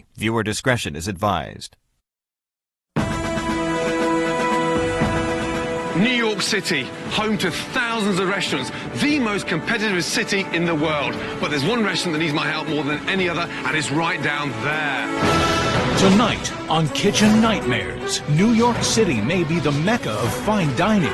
family. Viewer discretion is advised. New York City, home to thousands of restaurants, the most competitive city in the world. But there's one restaurant that needs my help more than any other, and it's right down there. Tonight on Kitchen Nightmares, New York City may be the mecca of fine dining.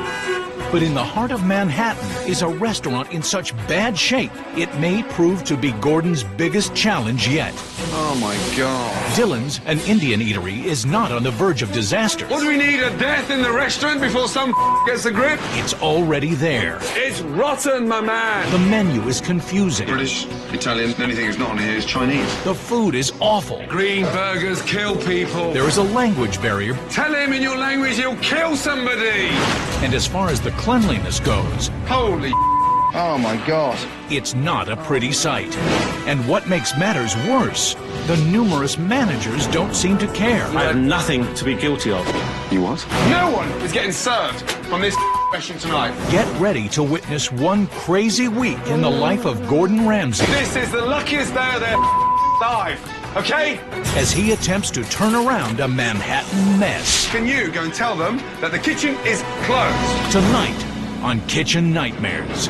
But in the heart of Manhattan is a restaurant in such bad shape, it may prove to be Gordon's biggest challenge yet. Oh my God. Dylan's, an Indian eatery, is not on the verge of disaster. What do we need, a death in the restaurant before some gets a grip? It's already there. It's rotten, my man. The menu is confusing. British, Italian, anything that's not on here is Chinese. The food is awful. Green burgers kill people. There is a language barrier. Tell him in your language he'll kill somebody. And as far as the cleanliness goes, holy oh my God. It's not a pretty sight. And what makes matters worse, the numerous managers don't seem to care. I have nothing to be guilty of. You what? No one is getting served from this restaurant tonight. Get ready to witness one crazy week in the life of Gordon Ramsay. This is the luckiest day of their life, okay? As he attempts to turn around a Manhattan mess. Can you go and tell them that the kitchen is closed? Tonight on Kitchen Nightmares.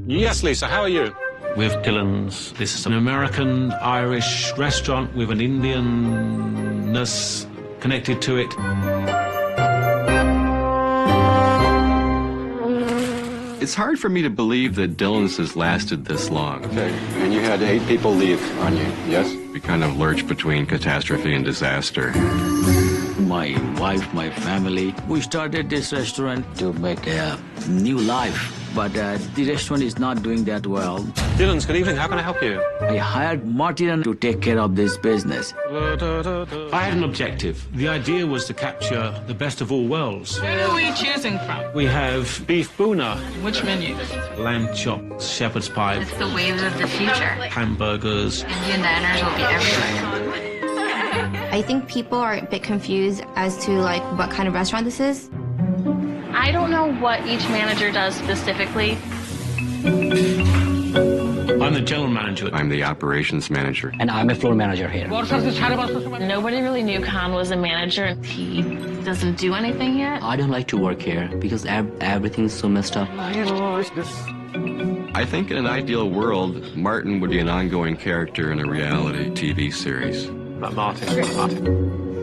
Yes, Lisa, how are you? With Dylan's. This is an American-Irish restaurant with an Indianness connected to it. It's hard for me to believe that Dylan's has lasted this long. Okay, and you had 8 people leave on you, yes? We kind of lurch between catastrophe and disaster. My wife, my family, we started this restaurant to make a new life. But the restaurant is not doing that well. Dylan's, good evening. How can I help you? I hired Martin to take care of this business. I had an objective. The idea was to capture the best of all worlds. Where are we choosing from? We have beef boona. Which menu? Lamb chops, shepherd's pie. It's the waves of the future. Hamburgers. Indian diners will be everywhere. I think people are a bit confused as to like what kind of restaurant this is. I don't know what each manager does specifically. I'm the general manager. I'm the operations manager. And I'm a floor manager here. Nobody really knew Khan was a manager. He doesn't do anything yet. I don't like to work here because everything's so messed up. I think in an ideal world, Martin would be an ongoing character in a reality TV series. Martin.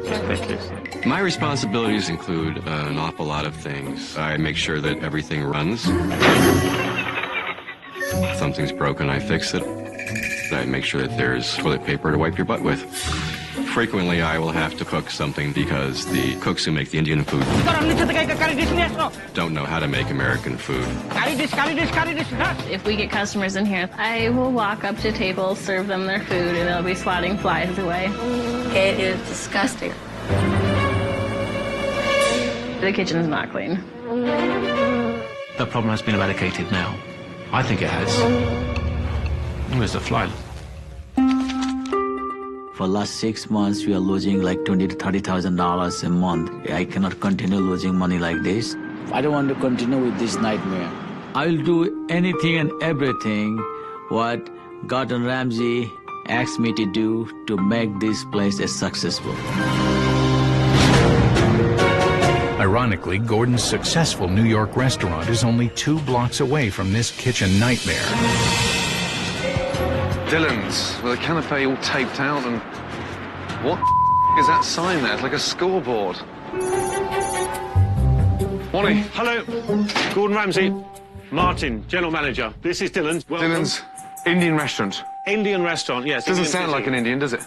Thank you. My responsibilities include an awful lot of things. I make sure that everything runs. If something's broken, I fix it. I make sure that there's toilet paper to wipe your butt with. Frequently, I will have to cook something because the cooks who make the Indian food don't know how to make American food. If we get customers in here, I will walk up to tables, serve them their food, and they'll be swatting flies away. It is disgusting. The kitchen's not clean. The problem has been eradicated now. I think it has. Where's the fly? For the last 6 months, we are losing like $20,000 to $30,000 a month. I cannot continue losing money like this. I don't want to continue with this nightmare. I will do anything and everything what Gordon Ramsay asked me to do to make this place as successful. Ironically, Gordon's successful New York restaurant is only 2 blocks away from this kitchen nightmare. Dylan's, with a canapé all taped out, and what is that sign there? It's like a scoreboard. Morning. Hello. Gordon Ramsay. Martin, general manager. This is Dylan's. Dylan's Indian restaurant. Indian restaurant, yes. Doesn't sound like an Indian, does it?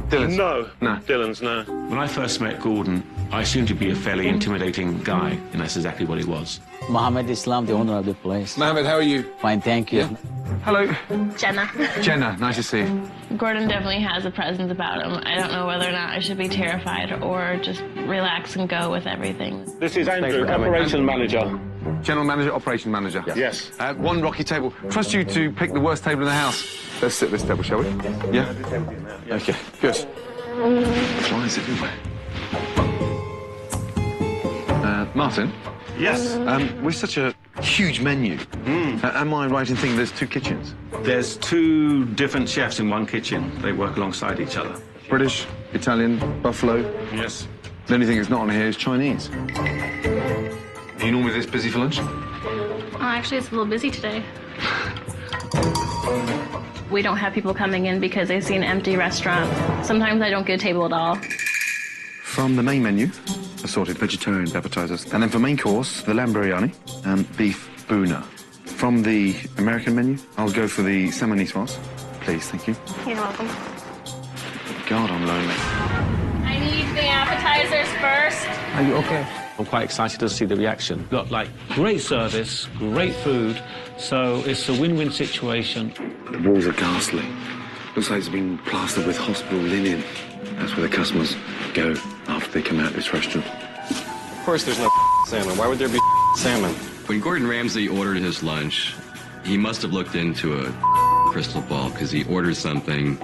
Dylan's? No. No. Dylan's, no. When I first met Gordon, I assumed to be a fairly intimidating guy, and that's exactly what he was. Mohammed Islam, the owner of the place. Mohammed, how are you? Fine, thank you. Yeah. Hello. Jenna. Jenna, nice to see you. Gordon definitely has a presence about him. I don't know whether or not I should be terrified or just relax and go with everything. This is Andrew, Operation Manager. General Manager, Operation Manager. Yes. One rocky table. Trust you to pick the worst table in the house. Let's sit at this table, shall we? Yeah? Okay, good. Flies everywhere. Martin? Yes. With such a huge menu, am I right in thinking there's two kitchens? There's two different chefs in one kitchen. They work alongside each other. British, Italian, buffalo. Yes. The only thing that's not on here is Chinese. Are you normally this busy for lunch? Oh, actually, it's a little busy today. We don't have people coming in because they see an empty restaurant. Sometimes I don't get a table at all. From the main menu, assorted vegetarian appetizers. And then for main course, the lamb biryani and beef boona. From the American menu, I'll go for the salmon niçoise. Please, thank you. You're welcome. God, I'm lonely. I need the appetizers first. Are you okay? I'm quite excited to see the reaction. Got, like, great service, great food, so it's a win-win situation. The walls are ghastly. Looks like it's been plastered with hospital linen. That's where the customers go after they come out of this restaurant. Of course there's no salmon. Why would there be salmon? When Gordon Ramsay ordered his lunch, he must have looked into a crystal ball because he ordered something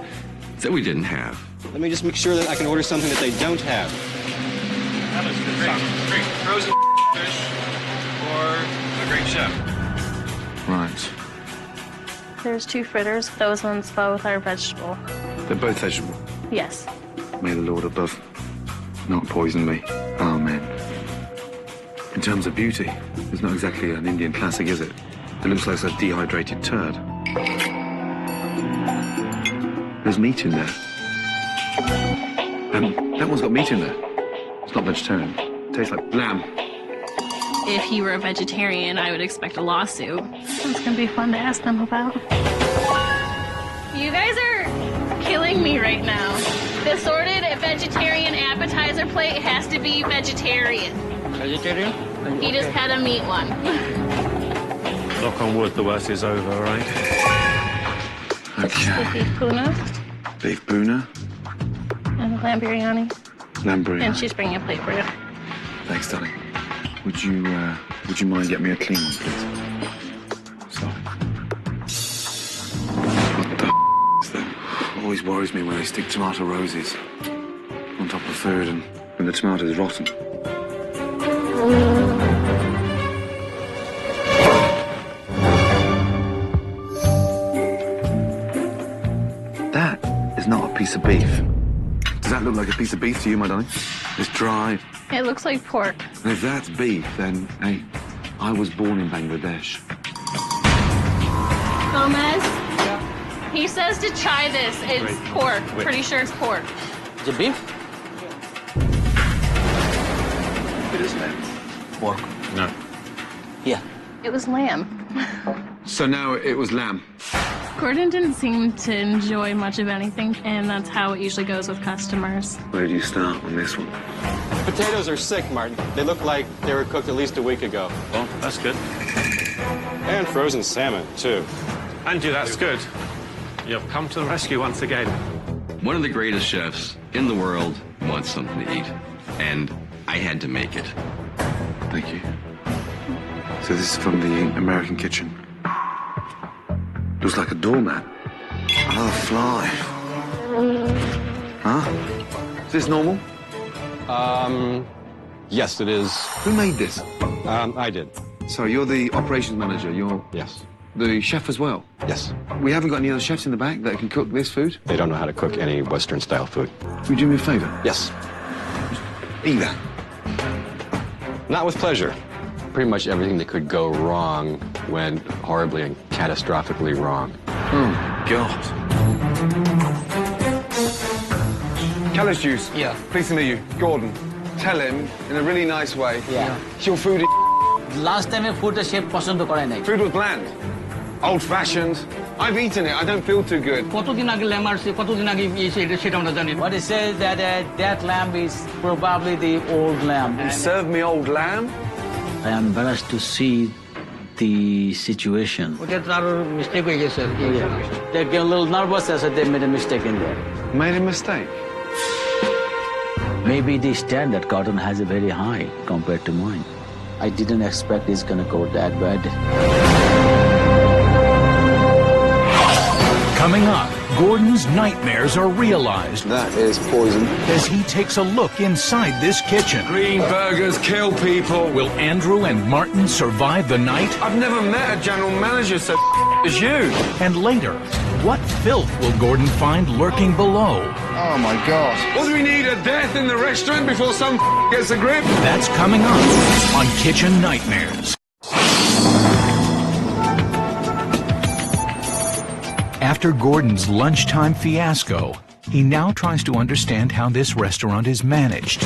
that we didn't have. Let me just make sure that I can order something that they don't have. That is great. Frozen fish or a great chef. Right. There's two fritters. Those ones both are vegetable. They're both vegetable. Yes. May the Lord above not poison me. Amen. In terms of beauty, it's not exactly an Indian classic, is it? It looks like a dehydrated turd. There's meat in there. That one's got meat in there. It's not vegetarian. It tastes like lamb. If he were a vegetarian, I would expect a lawsuit. It's gonna be fun to ask them about. You guys are killing me right now. The assorted vegetarian appetizer plate has to be vegetarian. Vegetarian? He just had a meat one. Knock on wood, the worst is over, right? Okay. The beef boona Beef boona. and lamb biryani. Lamb biryani. And she's bringing a plate for you. Thanks, darling. Would you mind getting me a clean one, please? Sorry. What the is that? Always worries me when they stick tomato roses on top of food and when the tomato's rotten. That is not a piece of beef. Does that look like a piece of beef to you, my darling? It's dried. It looks like pork. And if that's beef, then, hey, I was born in Bangladesh. Gomez? Yeah. He says to try this. It's pork. Wait. Pretty sure it's pork. Is it beef? It is lamb. Pork. No. Yeah. It was lamb. So now it was lamb. Gordon didn't seem to enjoy much of anything, and that's how it usually goes with customers. Where do you start on this one? Potatoes are sick, Martin. They look like they were cooked at least a week ago. Well, that's good. And frozen salmon, too. Andrew, that's good. You've come to the rescue once again. One of the greatest chefs in the world wants something to eat, and I had to make it. Thank you. So this is from the American kitchen. Looks like a doormat. Another fly. Huh? Is this normal? Yes, it is. Who made this? I did. So you're the operations manager. You're Yes. the chef as well. Yes. We haven't got any other chefs in the back that can cook this food. They don't know how to cook any Western-style food. Will you do me a favor? Yes. Eat that. Not with pleasure. Pretty much everything that could go wrong went horribly and catastrophically wrong. Oh, God. Callus juice. Yeah. Pleased to meet you. Gordon, tell him in a really nice way. Yeah. Your food is Last time food chef পছন্দ করে নাই food was bland. Old-fashioned. I've eaten it. I don't feel too good. কতদিন আগে lamb আসছে কতদিন আগে সেটা আমরা জানি What it says that lamb is probably the old lamb. You serve me old lamb? I am embarrassed to see the situation. ওটা তার মিস্টেক হয়ে গেছে আর কি They get a little nervous as they made a mistake in there. Made a mistake? Maybe the standard Gordon has a very high compared to mine. I didn't expect it's gonna go that bad. Coming up, Gordon's nightmares are realized. That is poison. As he takes a look inside this kitchen. Green burgers kill people. Will Andrew and Martin survive the night? I've never met a general manager so as you. And later, what filth will Gordon find lurking below? Oh my God. What do we need, a death in the restaurant before some gets a grip? That's coming up on Kitchen Nightmares. After Gordon's lunchtime fiasco, he now tries to understand how this restaurant is managed.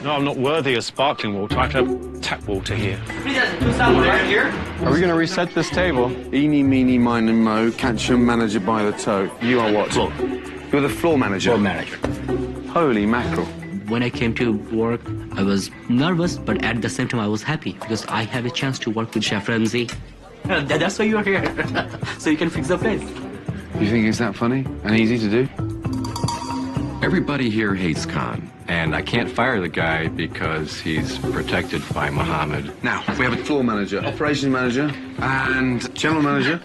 No, I'm not worthy of sparkling water. I have to have tap water here. Right here? Are we going to reset this table? Eeny, meeny, miny, mo, catch your manager by the toe. You are what? Floor. You're the floor manager? Floor manager. Holy mackerel. When I came to work, I was nervous, but at the same time I was happy because I have a chance to work with Chef Ramsay. That's why you are here, so you can fix the place. You think it's that funny and easy to do? Everybody here hates Khan, and I can't fire the guy because he's protected by Muhammad. Now, we have a floor manager, operations manager, and general manager.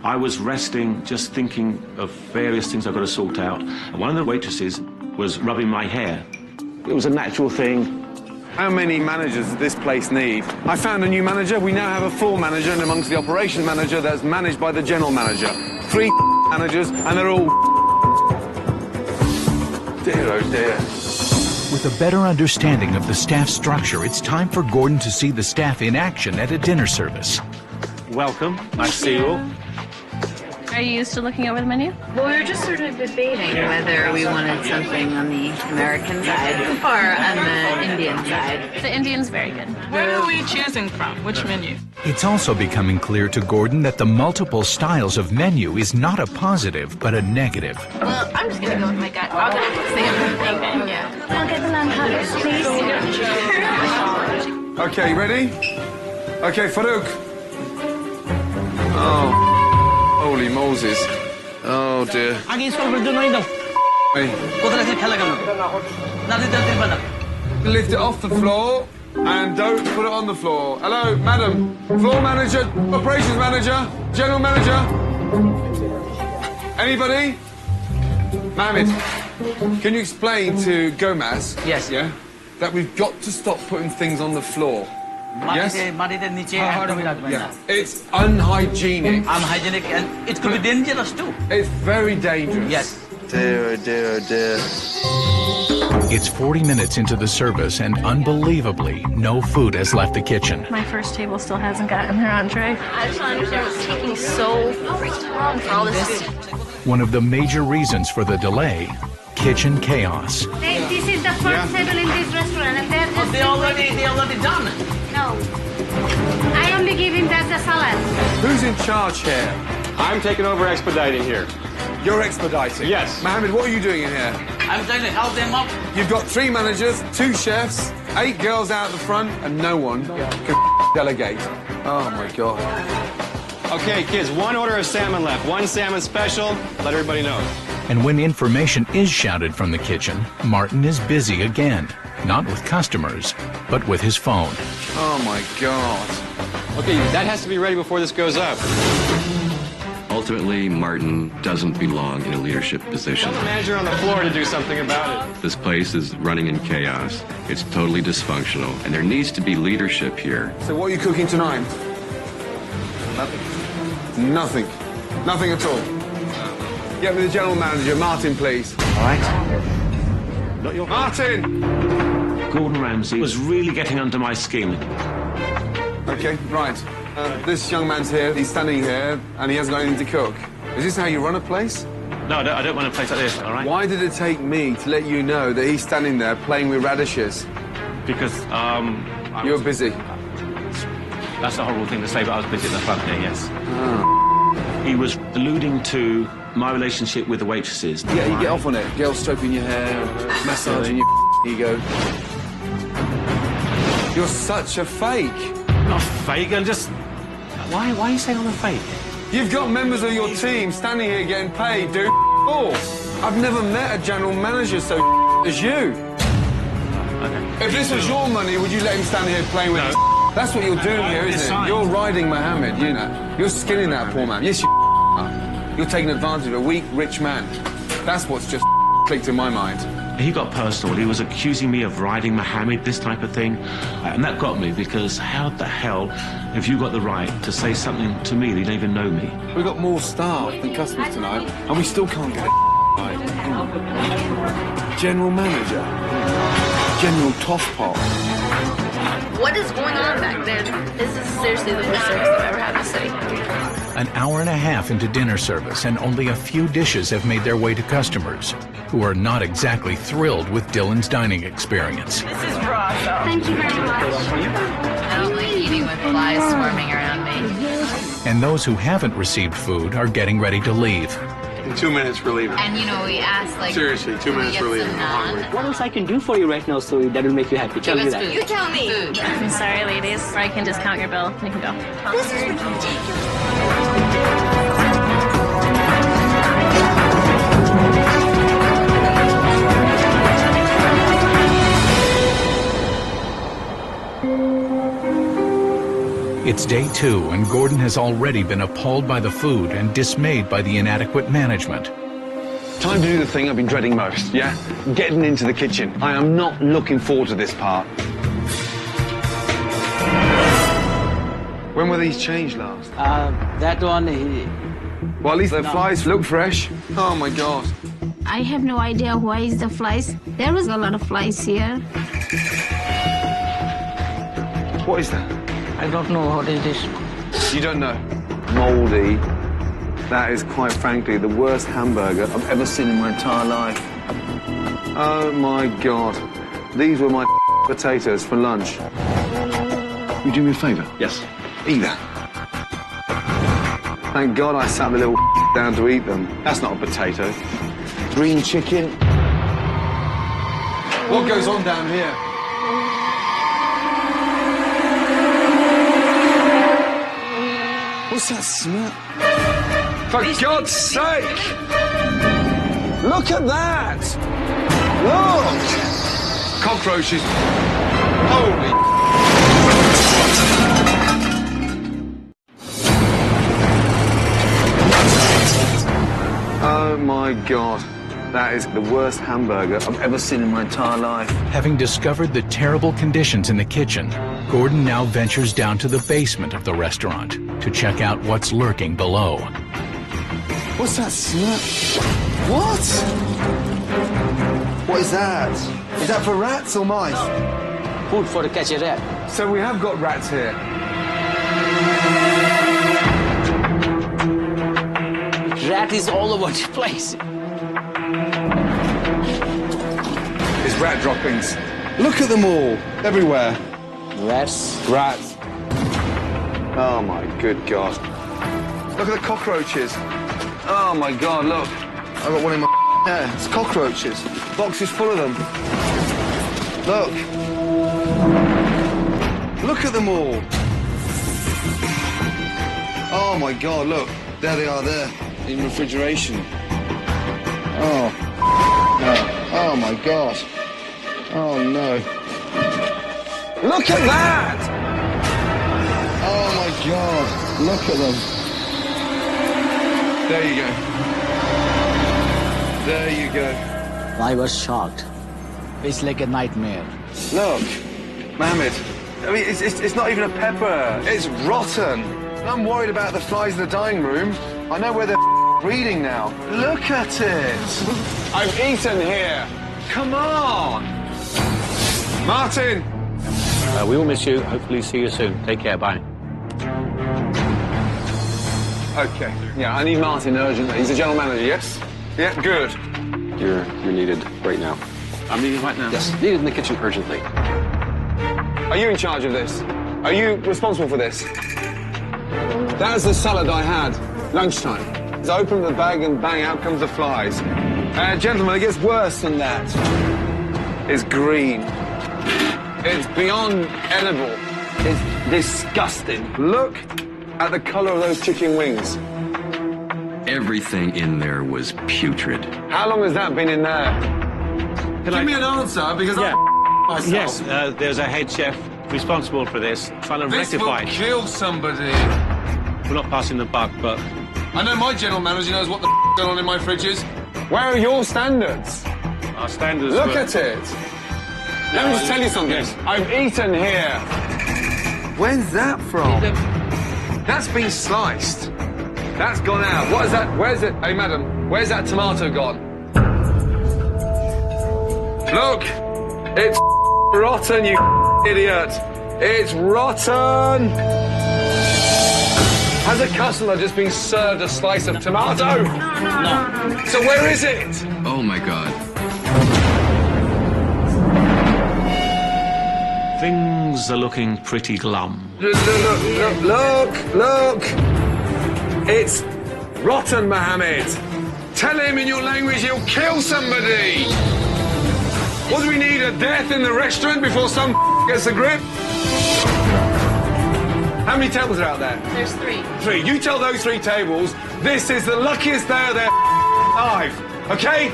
I was resting, just thinking of various things I've got to sort out. And one of the waitresses was rubbing my hair. It was a natural thing. How many managers does this place need? I found a new manager. We now have a floor manager and amongst the operations manager that's managed by the general manager. 3 managers, and they're all... Dear, oh dear. With a better understanding of the staff structure, it's time for Gordon to see the staff in action at a dinner service. Welcome. Nice to see you all. Are you used to looking over the menu? Well, we were just sort of debating whether we wanted something on the American side or on the Indian side. The Indian's very good. Where are we choosing from? Which menu? It's also becoming clear to Gordon that the multiple styles of menu is not a positive, but a negative. Well, I'm just going to go with my gut. I'll go with the same thing. Yeah. I'll get the non-huggers, please. Okay, ready? Okay, Farouk. Oh. Holy Moses. Oh dear. Hey. Lift it off the floor and don't put it on the floor. Hello, madam. Floor manager, operations manager, general manager. Anybody? Mohammed, can you explain to Gomez? Yes. Yeah? That we've got to stop putting things on the floor. Yes? Yeah. It's unhygienic. Unhygienic, and it could be dangerous too. It's very dangerous. Yes. Dear, oh dear, oh dear. It's 40 minutes into the service, and unbelievably, no food has left the kitchen. My first table still hasn't gotten their entree. I just don't understand what's taking so freaking long for all this food. One of the major reasons for the delay, kitchen chaos. This is the first table in this restaurant, and they're just... They already done it. No. I only give him just the salad. Who's in charge here? I'm taking over expediting here. You're expediting? Yes. Mohammed, what are you doing in here? I'm trying to help them up. You've got 3 managers, 2 chefs, 8 girls out the front, and no one can delegate. Oh, my God. Okay, kids, 1 order of salmon left. 1 salmon special. Let everybody know. And when information is shouted from the kitchen, Martin is busy again. Not with customers, but with his phone. Oh, my God. Okay, that has to be ready before this goes up. Ultimately, Martin doesn't belong in a leadership position. Tell the manager on the floor to do something about it. This place is running in chaos. It's totally dysfunctional, and there needs to be leadership here. So what are you cooking tonight? Nothing. Nothing. Nothing at all. Get me the general manager, Martin, please. All right. Not your... Martin! Gordon Ramsay was really getting under my skin. Okay, right. This young man's here, he's standing here, and he hasn't got anything to cook. Is this how you run a place? No, I don't run a place like this, all right? Why did it take me to let you know that he's standing there playing with radishes? Because, you were busy. That's a horrible thing to say, but I was busy at the front there, yes. Oh. He was alluding to my relationship with the waitresses. Yeah, you get off on it. Girls stroking your hair, massaging your ego. You're such a fake. Not fake, I'm just... Why are you saying I'm a fake? You've got members of your team standing here getting paid, dude. Oh. I've never met a general manager so as you. If this was your money, would you let him stand here playing with it? That's what you're doing here, isn't it? You're riding Mohammed, you know. You're skinning that poor man. Yes, you are. You're taking advantage of a weak, rich man. That's what's just clicked in my mind. He got personal. He was accusing me of riding Mohammed, this type of thing. And that got me, because how the hell have you got the right to say something to me that you don't even know me? We've got more staff than customers tonight, and we still can't get it right. General manager. General Toffpot. What is going on back there? This is seriously the worst service I've ever had in the city. An hour and a half into dinner service, and only a few dishes have made their way to customers, who are not exactly thrilled with Dylan's dining experience. This is raw, so. Thank you very much. I don't like eating with flies swarming around me. And those who haven't received food are getting ready to leave. In 2 minutes, we're leaving. And you know, we asked like, seriously, 2 minutes, we're leaving. I'm hungry. What else I can do for you right now so that will make you happy? Tell me that. You tell me. Food. I'm sorry, ladies. Or I can discount your bill. You can go. This is ridiculous. It's day 2, and Gordon has already been appalled by the food and dismayed by the inadequate management. Time to do the thing I've been dreading most, yeah? Getting into the kitchen. I am not looking forward to this part. When were these changed last? That one, Well, at least the flies look fresh. Oh, my God. I have no idea why is the flies. There was a lot of flies here. What is that? I don't know what is this. You don't know? Mouldy. That is, quite frankly, the worst hamburger I've ever seen in my entire life. Oh, my God. These were my potatoes for lunch. You do me a favour? Yes. Eat that. Thank God I sat the little down to eat them. That's not a potato. Green chicken. What goes on down here? What's that smell? For God's sake! Look at that! Look! Cockroaches. Holy... Oh, my God. That is the worst hamburger I've ever seen in my entire life. Having discovered the terrible conditions in the kitchen, Gordon now ventures down to the basement of the restaurant to check out what's lurking below. What's that smell? What? What is that? Is that for rats or mice? Food for to catch a rat. So we have got rats here. Rat is all over the place. It's rat droppings. Look at them all. Everywhere. Rats. Rats. Oh, my good God. Look at the cockroaches. Oh, my God, look. I got one in my hair. It's cockroaches. Boxes full of them. Look. Look at them all. Oh, my God, look. There they are there. In refrigeration. Oh. No. Oh, my God. Oh, no. Look at that! Oh, my God. Look at them. There you go. There you go. I was shocked. It's like a nightmare. Look, Mohammed. I mean, it's not even a pepper. It's rotten. I'm worried about the flies in the dining room. I know where they're breeding now. Look at it. I've eaten here. Come on. Martin. We will miss you. Hopefully see you soon. Take care. Bye. Okay. Yeah, I need Martin urgently. He's the general manager, yes? Yeah, good. You're needed right now. I'm needed right now? Yes, needed in the kitchen urgently. Are you in charge of this? Are you responsible for this? That was the salad I had. Lunchtime. I opened the bag and bang, out comes the flies. Gentlemen, it gets worse than that. It's green. It's beyond edible. It's disgusting. Look at the colour of those chicken wings. Everything in there was putrid. How long has that been in there? Give me an answer, because Yeah. I'm myself. Yes, there's a head chef responsible for this, trying to This rectify will it. kill somebody. We're not passing the buck, but I know my general manager knows what the going on in my fridges. Where are your standards? our standards Look were... at it. Let me just tell you something. Yes. I've eaten here. Where's that from? That's been sliced. That's gone out. What is that? Where's it? Hey, madam, where's that tomato gone? Look! It's rotten, you idiot. It's rotten. Has a customer just been served a slice of tomato? No. So where is it? Oh my God. Things are looking pretty glum. Look. It's rotten, Mohammed. Tell him in your language he'll kill somebody. What do we need, a death in the restaurant before some gets a grip? How many tables are out there? There's 3. 3. You tell those 3 tables this is the luckiest day of their life, okay?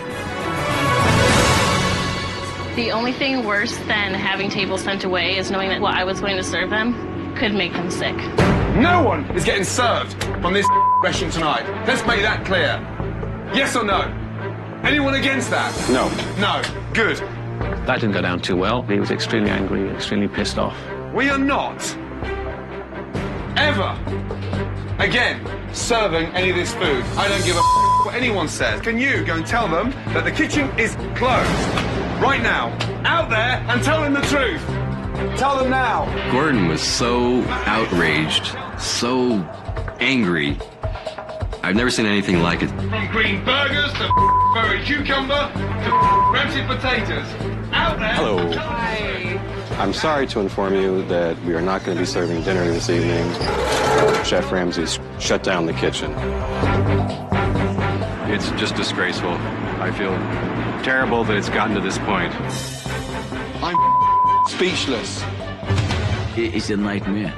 The only thing worse than having tables sent away is knowing that what I was going to serve them could make them sick. No one is getting served from this restaurant tonight. Let's make that clear. Yes or no? Anyone against that? No. No. Good. That didn't go down too well. He was extremely angry, extremely pissed off. We are not ever again serving any of this food. I don't give a what anyone says. Can you go and tell them that the kitchen is closed right now? Out there and tell them the truth. Tell them now. Gordon was so outraged, so angry. I've never seen anything like it. From green burgers to berry cucumber to rancid potatoes. Out there. Hello. Hi. I'm sorry to inform you that we are not going to be serving dinner this evening. Chef Ramsay's shut down the kitchen. It's just disgraceful. I feel terrible that it's gotten to this point. I'm speechless. It's a nightmare.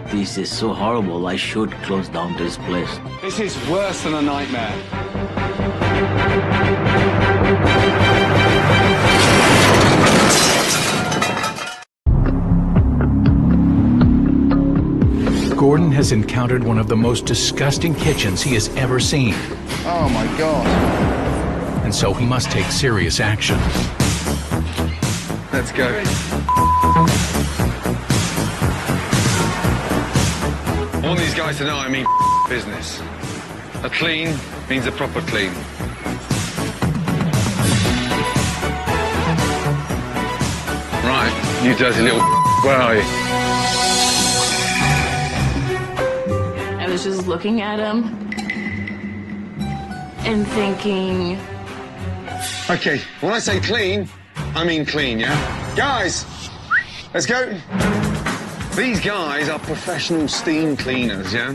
This is so horrible. I should close down this place. This is worse than a nightmare. Gordon has encountered one of the most disgusting kitchens he has ever seen. Oh my God. And so he must take serious action. Let's go. I want these guys to know I mean business. A clean means a proper clean. Right, you dirty little where are you? I was just looking at him and thinking, Okay, when I say clean, I mean clean, yeah? Guys, let's go. These guys are professional steam cleaners, yeah?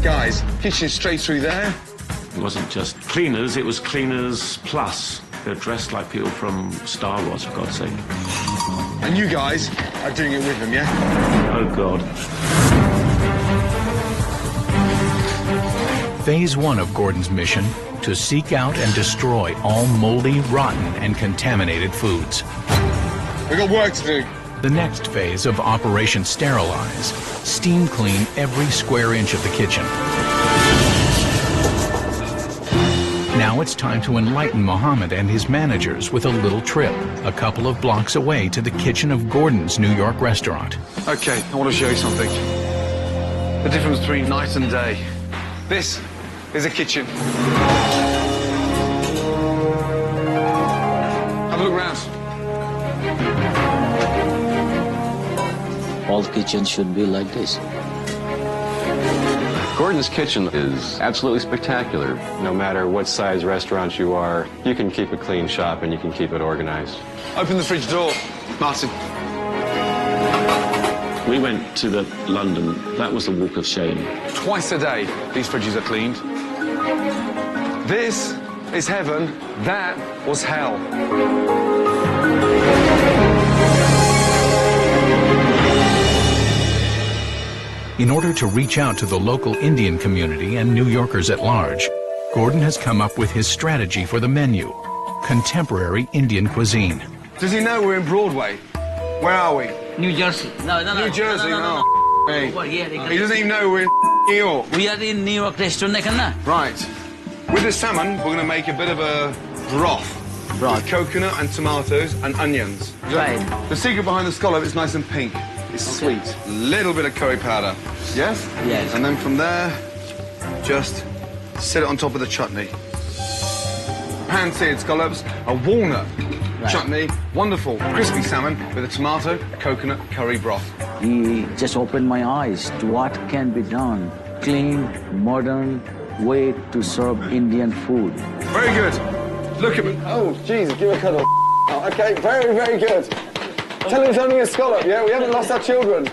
Guys, kitchen straight through there. It wasn't just cleaners, it was cleaners plus. They're dressed like people from Star Wars, for God's sake. And you guys are doing it with them, yeah? Oh, God. Phase 1 of Gordon's mission: to seek out and destroy all moldy, rotten, and contaminated foods. We've got work to do. The next phase of Operation Sterilize: steam clean every square inch of the kitchen. Now it's time to enlighten Mohammed and his managers with a little trip, a couple of blocks away to the kitchen of Gordon's New York restaurant. Okay, I want to show you something. The difference between night and day. This is a kitchen. Have a look around. All kitchens should be like this. Gordon's kitchen is absolutely spectacular. No matter what size restaurant you are, you can keep a clean shop and you can keep it organized. Open the fridge door, Martin. We went to the London. That was a walk of shame. Twice a day, these fridges are cleaned. This is heaven. That was hell. In order to reach out to the local Indian community and New Yorkers at large, Gordon has come up with his strategy for the menu: contemporary Indian cuisine. Does he know we're in Broadway? Where are we? New Jersey. No. New Jersey, no. Hey. He doesn't even know we're in New York. We are in New York restaurant. Right. With the salmon, we're going to make a bit of a broth. With coconut and tomatoes and onions. Right. The secret behind the scallop is nice and pink. It's sweet. Little bit of curry powder. Yes? Yes. And then from there, just set it on top of the chutney. Pan-seared scallops, a walnut chutney, wonderful crispy salmon with a tomato, coconut, curry broth. He just opened my eyes to what can be done. Clean, modern way to serve Indian food. Very good. Look at me. Oh, Jesus, give a cuddle. Oh, okay, very, very good. Tell him it's only a scallop, yeah? We haven't lost our children.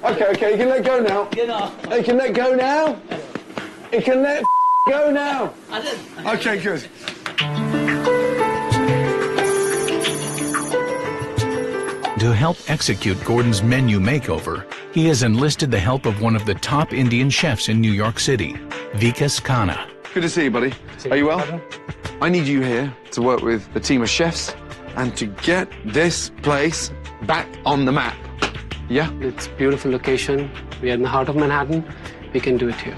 Okay, you can let go now. You can let go now. You can let go now. Okay, good. To help execute Gordon's menu makeover, he has enlisted the help of one of the top Indian chefs in New York City, Vikas Khanna. Good to see you, buddy. Are you well? I need you here to work with a team of chefs and to get this place back on the map. Yeah? It's a beautiful location. We are in the heart of Manhattan. We can do it here.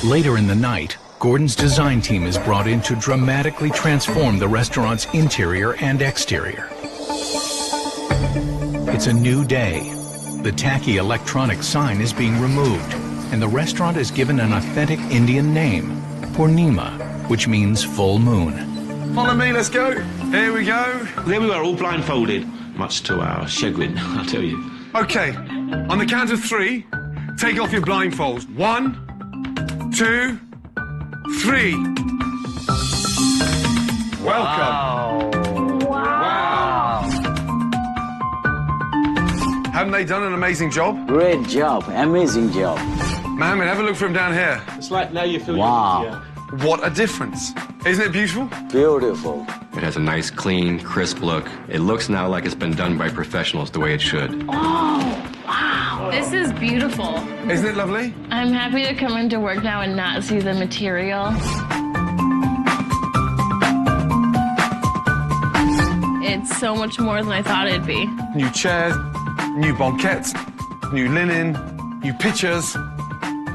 Later in the night, Gordon's design team is brought in to dramatically transform the restaurant's interior and exterior. It's a new day. The tacky electronic sign is being removed, and the restaurant is given an authentic Indian name, Purnima, which means full moon. Follow me, let's go. Here we go. There we were, all blindfolded, much to our chagrin, I'll tell you. Okay, on the count of 3, take off your blindfolds. 1, 2, 3. Welcome. Wow. Haven't they done an amazing job? Great job. Amazing job. Mohammed, have a look for him down here. It's like now you feel Wow. What a difference. Isn't it beautiful? Beautiful. It has a nice, clean, crisp look. It looks now like it's been done by professionals the way it should. Oh, wow. This is beautiful. Isn't it lovely? I'm happy to come into work now and not see the material. It's so much more than I thought it'd be. New chairs, new banquettes, new linen, new pictures,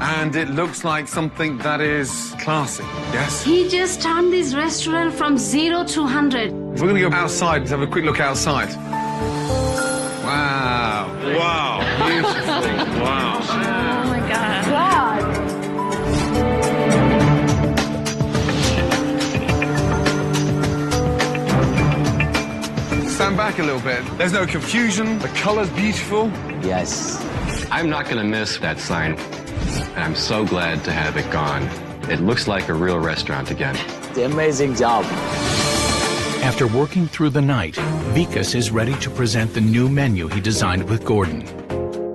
and it looks like something that is classy, yes? He just turned this restaurant from 0 to 100. We're going to go outside and have a quick look outside. Wow. Wow. Beautiful. Wow. Oh my God. God. Stand back a little bit. There's no confusion. The color's beautiful. Yes. I'm not going to miss that sign, and I'm so glad to have it gone. It looks like a real restaurant again. It's an amazing job. After working through the night, Vikas is ready to present the new menu he designed with Gordon.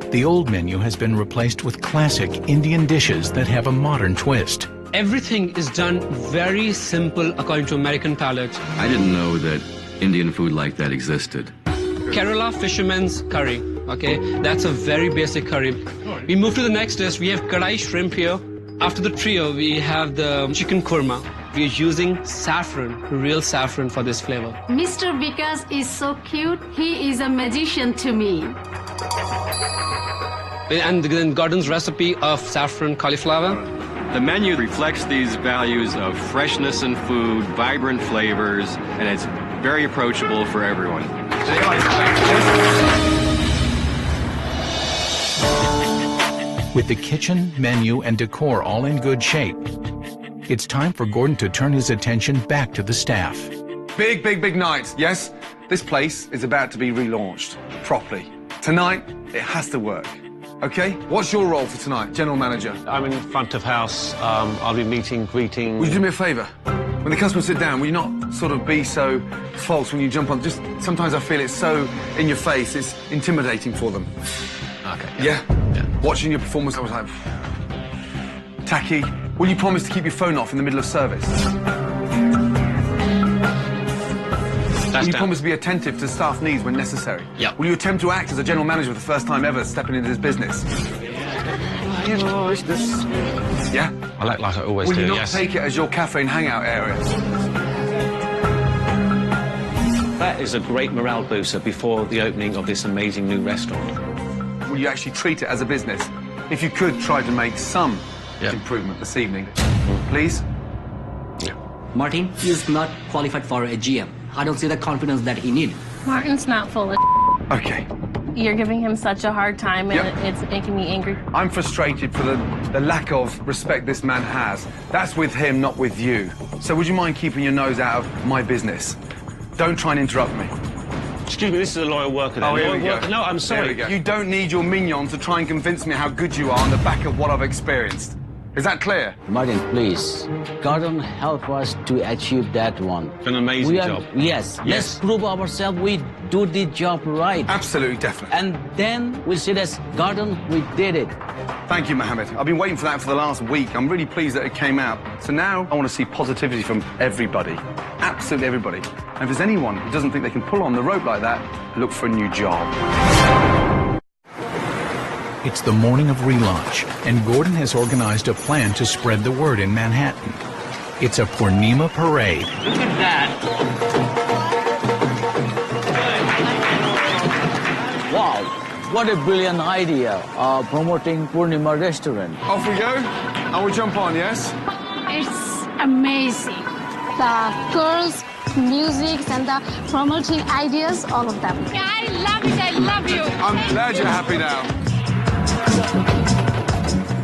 The old menu has been replaced with classic Indian dishes that have a modern twist. Everything is done very simple according to American palate. I didn't know that Indian food like that existed. Kerala fisherman's curry, okay? That's a very basic curry. We move to the next dish. We have kadai shrimp here. After the trio, we have the chicken korma. We are using saffron, real saffron for this flavor. Mr. Vikas is so cute. He is a magician to me. And then Gordon's recipe of saffron cauliflower. The menu reflects these values of freshness in food, vibrant flavors, and it's very approachable for everyone. With the kitchen, menu, and decor all in good shape, it's time for Gordon to turn his attention back to the staff. Big, big, big night, yes? This place is about to be relaunched properly. Tonight, it has to work. Okay? What's your role for tonight, General Manager? I'm in front of house. I'll be meeting, greeting. Would you do me a favour? When the customers sit down, will you not sort of be so false when you jump on? Just sometimes I feel it's so in your face, it's intimidating for them. Okay. Yeah? Watching your performance, I was like, tacky. Will you promise to keep your phone off in the middle of service? Will you down. promise to be attentive to staff needs when necessary? Yeah. Will you attempt to act as a general manager for the first time ever stepping into this business? Yeah? I like I always Will do, you not yes. take it as your cafe and hangout area? That is a great morale booster before the opening of this amazing new restaurant. Will you actually treat it as a business? If you could try to make some improvement this evening, please? Martin is not qualified for a GM. I don't see the confidence that he needs. Martin's not full of Okay. You're giving him such a hard time, and it's making me angry. I'm frustrated for the lack of respect this man has. That's with him, not with you. So would you mind keeping your nose out of my business? Don't try and interrupt me. Excuse me, this is a loyal worker. Oh, here Loyal we go. worker. No, I'm sorry. Here we go. You don't need your mignon to try and convince me how good you are on the back of what I've experienced. Is that clear? Martin, please. Gordon, help us to achieve that one. An amazing job. Yes. Let's prove ourselves we do the job right. Absolutely, definitely. And then we'll say that, Gordon, we did it. Thank you, Mohammed. I've been waiting for that for the last week. I'm really pleased that it came out. So now I want to see positivity from everybody. Absolutely everybody. And if there's anyone who doesn't think they can pull on the rope like that, look for a new job. It's the morning of relaunch, and Gordon has organized a plan to spread the word in Manhattan. It's a Purnima parade. Look at that. Wow, what a brilliant idea, promoting Purnima restaurant. Off we go, and we'll jump on, yes? It's amazing. The girls, music, and the promoting ideas, all of them. Yeah, I love it. I love you. I'm glad you're happy now.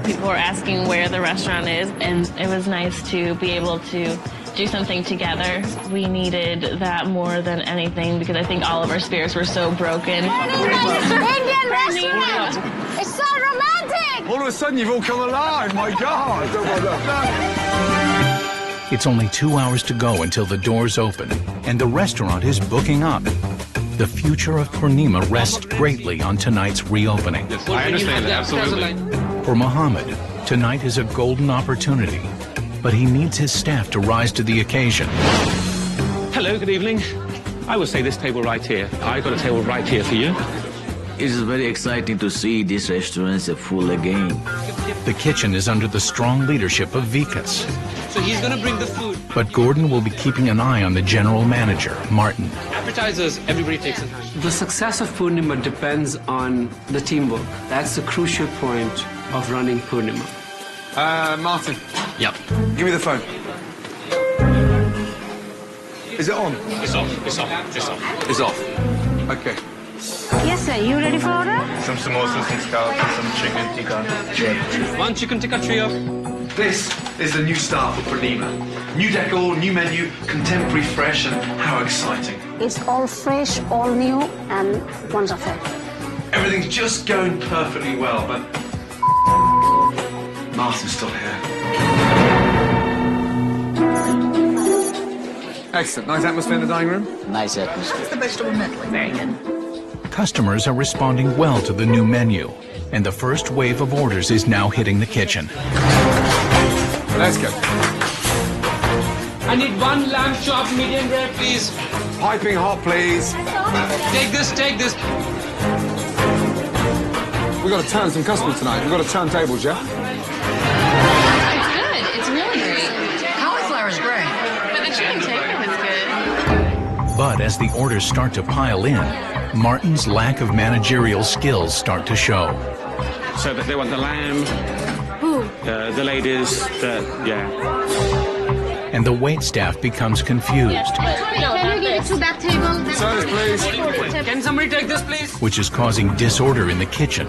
People were asking where the restaurant is, and it was nice to be able to do something together. We needed that more than anything because I think all of our spirits were so broken. Indian restaurant. It's so romantic. All of a sudden, you've all come alive. My God. It's only 2 hours to go until the doors open, and the restaurant is booking up. The future of Purnima rests greatly on tonight's reopening. Yes, I understand that, absolutely. For Mohammed, tonight is a golden opportunity, but he needs his staff to rise to the occasion. Hello, good evening. I would say this table right here. I got a table right here for you. It is very exciting to see these restaurants full again. The kitchen is under the strong leadership of Vikas. So he's going to bring the food. But Gordon will be keeping an eye on the general manager, Martin. Appetizers, everybody takes it. The success of Purnima depends on the teamwork. That's the crucial point of running Purnima. Martin. Yep. Give me the phone. Is it on? It's off. It's off. It's off. It's off. Okay. Yes, sir. You ready for order? Some samosas, some scallops, and some chicken tikka. One chicken tikka trio. This is the new start for Purnima. New decor, new menu, contemporary, fresh, and how exciting. It's all fresh, all new, and wonderful. Everything's just going perfectly well, but Martin's still here. Excellent. Nice atmosphere in the dining room? Nice atmosphere. The vegetable medley. Very good. Customers are responding well to the new menu, and the first wave of orders is now hitting the kitchen. Let's go. I need one lamb chop, medium rare, please. Piping hot, please. Take this, take this. We've got to turn some customers tonight. We've got to turn tables, yeah? It's good. It's really great. Cauliflower's great. But the chicken tikka was good. But as the orders start to pile in, Martin's lack of managerial skills start to show. So that they want the lamb, Who? the ladies, yeah. And the waitstaff becomes confused, Can you give it to that table? Service, please. Can somebody take this, please? which is causing disorder in the kitchen,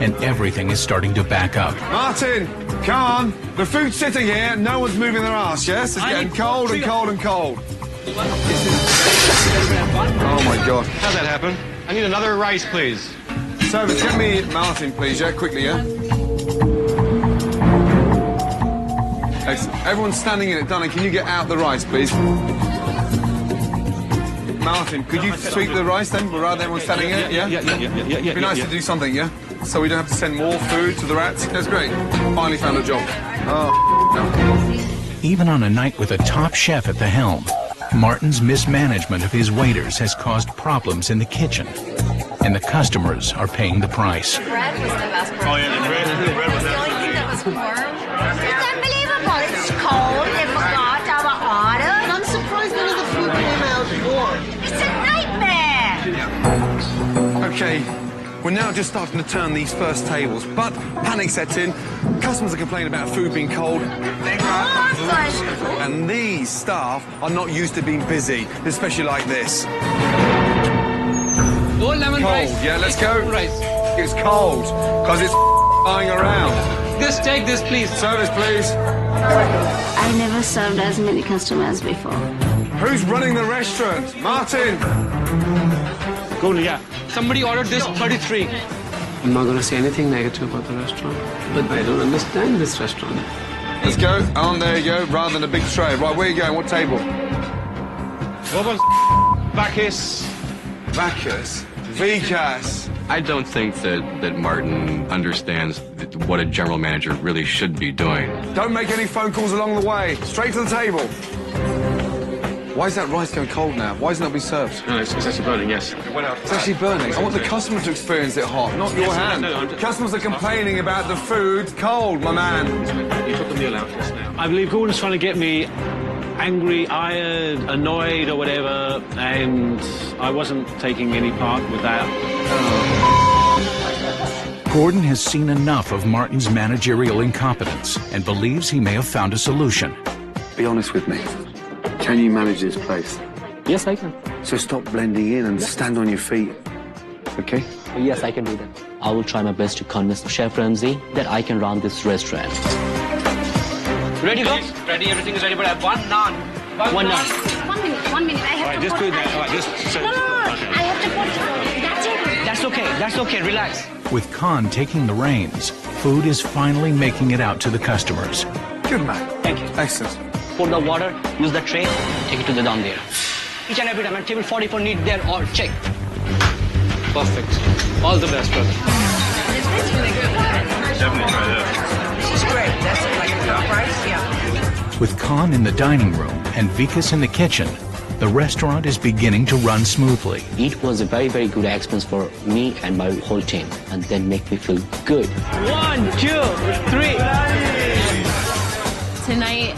and everything is starting to back up. Martin, come on. The food's sitting here. No one's moving their ass, yes? It's getting cold and cold and cold. Oh, my God. How'd that happen? I need another rice, please. Service, get me Martin, please, yeah? Quickly, yeah? Excellent. Everyone's standing in it. Donna, can you get out the rice, please? Martin, could you sweep the rice then, rather than everyone standing in it, yeah? Yeah. It'd be nice to do something, yeah? So we don't have to send more food to the rats. That's great. Finally found a job. Oh, no. Even on a night with a top chef at the helm, Martin's mismanagement of his waiters has caused problems in the kitchen, and the customers are paying the price. Bread was the best part. Oh, yeah, the bread was The only thing that was warm. It's unbelievable. It's cold. They forgot our order. I'm surprised none of the food came out warm. It's a nightmare. Okay, we're now just starting to turn these first tables, but panic sets in. Customers are complaining about food being cold. And these staff are not used to being busy, especially like this. No lemon Cold, rice. yeah, let's go. Rice. It's cold, because it's lying around. Just take this, please. Service, please. I never served as many customers before. Who's running the restaurant? Martin! Gordon, yeah. Somebody ordered this 33. I'm not going to say anything negative about the restaurant, but I don't understand this restaurant. Let's go. On, there you go, rather than a big tray. Right, where are you going? What table? What about Bacchus? Bacchus? Vicas? I don't think that Martin understands what a general manager really should be doing. Don't make any phone calls along the way. Straight to the table. Why is that rice going cold now? Why isn't that being served? No, it's actually burning, yes. It's actually burning. I want the customer to experience it hot, not your hand. Customers are complaining about the food cold, my man. You took the meal out just now. I believe Gordon's trying to get me angry, ired, annoyed or whatever, and I wasn't taking any part with that. Gordon has seen enough of Martin's managerial incompetence and believes he may have found a solution. Be honest with me. Can you manage this place? Yes, I can. So stop blending in and stand on your feet. Okay? Yes, I can do that. I will try my best to convince Chef Ramsay that I can run this restaurant. Ready, go? Ready, everything is ready, but I have one naan. One naan. 1 minute, 1 minute. I have All right, to just put... do that. All right, just... No. I have to put... That's it. That's okay, relax. With Khan taking the reins, food is finally making it out to the customers. Good man. Thank you. Excellent. Pour the water, use the tray, take it to the down there. Each and every time, at table 44 need there or check. Perfect. All the best, brother. This is really good. Definitely try this. This is great. That's like a price, yeah. With Khan in the dining room and Vikas in the kitchen, the restaurant is beginning to run smoothly. It was a very, very good experience for me and my whole team, and then make me feel good. 1, 2, 3. Tonight,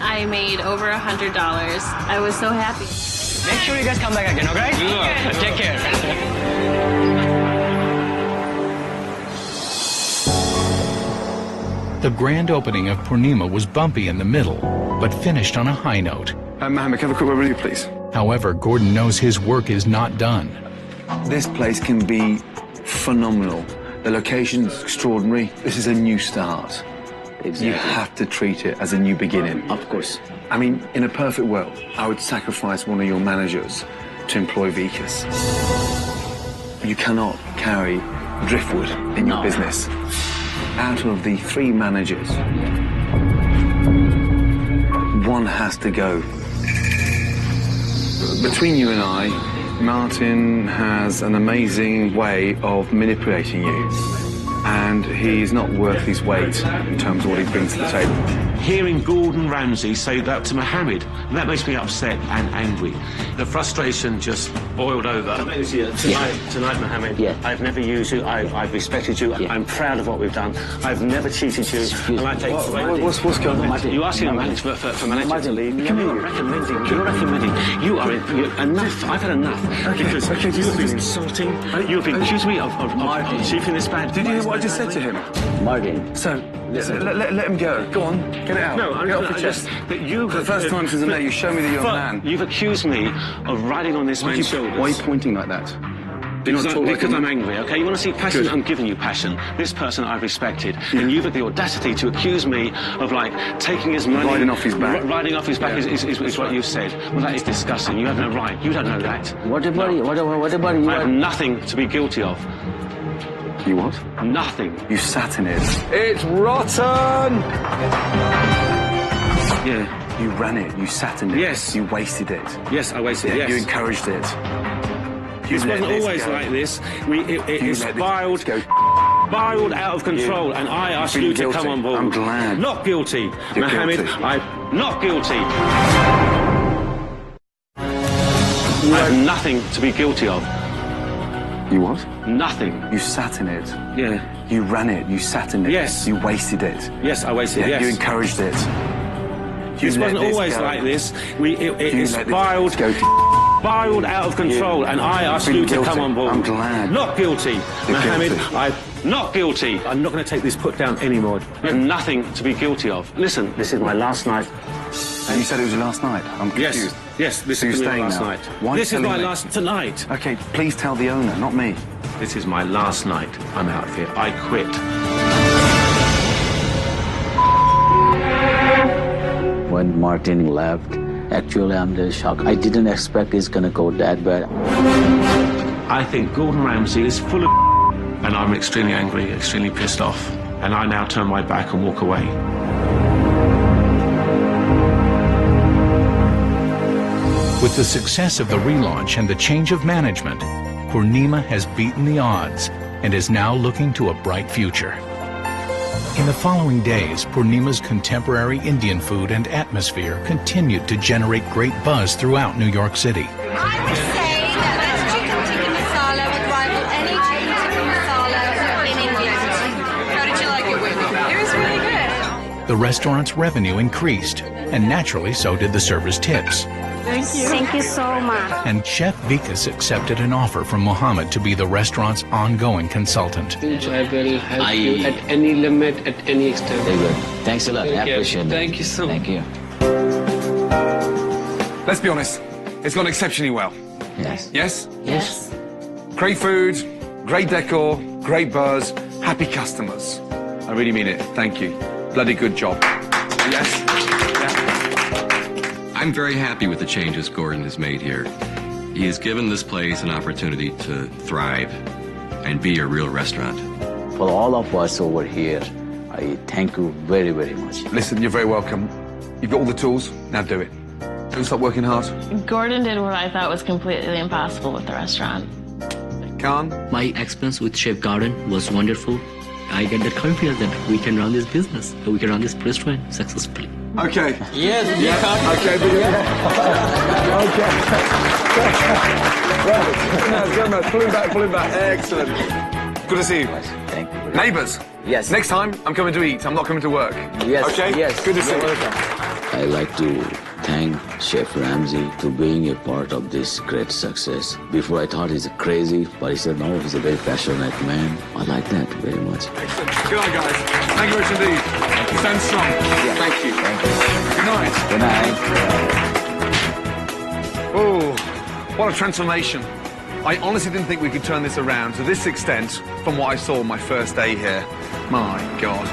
I made over $100. I was so happy. Make sure you guys come back again, okay? Yeah. Take care. The grand opening of Purnima was bumpy in the middle, but finished on a high note. Mohammed, can I have a quick word with you, please? However, Gordon knows his work is not done. This place can be phenomenal. The location's extraordinary. This is a new start. Exactly. You have to treat it as a new beginning. Of course. I mean, in a perfect world, I would sacrifice one of your managers to employ Vikas. You cannot carry driftwood in your business. Out of the 3 managers, one has to go. Between you and I, Martin has an amazing way of manipulating you. And he's not worth his weight in terms of what he brings to the table. Hearing Gordon Ramsay say that to Mohammed, that makes me upset and angry. The frustration just boiled over. Tonight, Mohammed, I've never used you. I've respected you. I'm proud of what we've done. I've never cheated you. And I take what's going on? You asking for manager to leave? You're not recommending. You're recommending. You are enough. I've had enough. Because you have been insulting. You have been accusing me of achieving this bad. Did you hear what I just said to him? Martin. So, let him go. Go on, get it out. No, get off your chest. For the first time since I met you, show me that you're a man. You've accused me of riding on this man's shoulders. Why are you pointing like that? Because I'm angry, okay? You want to see passion? Good. I'm giving you passion. This person I've respected. And you've had the audacity to accuse me of, like, taking his money... Riding off his back. Riding off his back is what you've said. Well, that is disgusting. You have no right. You don't know that. What about you? What about you? I have nothing to be guilty of. You what? Nothing. You sat in it. It's rotten! Yeah. You ran it. You sat in it. Yes. You wasted it. Yes, I wasted it, yes. You encouraged it. This wasn't always like this. It spiraled out of control, and I asked you to come on board. I'm glad. Not guilty. You're Mohammed, guilty. I'm not guilty. I have nothing to be guilty of. You what? Nothing. You sat in it. Yeah. You ran it. You sat in it. Yes. You wasted it. Yes, I wasted it, yes. You encouraged it. This wasn't always like this. It spiraled out of control, and I asked you to come on board. I'm glad. Not guilty, Mohammed. Guilty. I'm not guilty. I'm not going to take this put down anymore. And nothing to be guilty of. Listen, this is my last night. And you said it was your last night. I'm confused. Yes, this So is you're my staying last now? night. Why This is telling my me? last tonight. Okay, please tell the owner, not me. This is my last night. I'm out of here. I quit. When Martin left, actually I'm really shocked. I didn't expect it's gonna go that bad. I think Gordon Ramsay is full of and I'm extremely angry, extremely pissed off. And I now turn my back and walk away. With the success of the relaunch and the change of management, Purnima has beaten the odds and is now looking to a bright future. In the following days, Purnima's contemporary Indian food and atmosphere continued to generate great buzz throughout New York City. I would say that this chicken tikka masala would rival any chicken tikka masala in England. How did you like it, Whitney? It was really good. The restaurant's revenue increased, and naturally so did the servers' tips. Thank you. Thank you so much. And Chef Vikas accepted an offer from Mohammed to be the restaurant's ongoing consultant. I will help you at any limit, at any extent. Very good. Thanks a lot. I appreciate it. Thank you so much. Thank you. Let's be honest, it's gone exceptionally well. Yes. Yes? Yes. Great food, great decor, great buzz, happy customers. I really mean it. Thank you. Bloody good job. Yes? I'm very happy with the changes Gordon has made here. He has given this place an opportunity to thrive and be a real restaurant. For all of us over here, I thank you very, very much. Listen, you're very welcome. You've got all the tools, now do it. Don't stop working hard. Gordon did what I thought was completely impossible with the restaurant. Khan? My experience with Chef Gordon was wonderful. I get the confidence that we can run this business, we can run this restaurant successfully. Okay. Yes, we yeah. can. Okay, okay. Right. Pull him back. Excellent. Good to see you. Thank you. Neighbours. Yes. Next time, I'm coming to eat. I'm not coming to work. Yes. Okay? Yes. Good to see you. I'd like to thank Chef Ramsay for being a part of this great success. Before I thought he's crazy, but he said no, he's a very passionate man. I like that very much. Excellent. Good night, guys. Thank you very much indeed. Stand strong. Yeah. Thank you. Good night. Good night. Oh, what a transformation. I honestly didn't think we could turn this around to this extent from what I saw on my first day here. My God.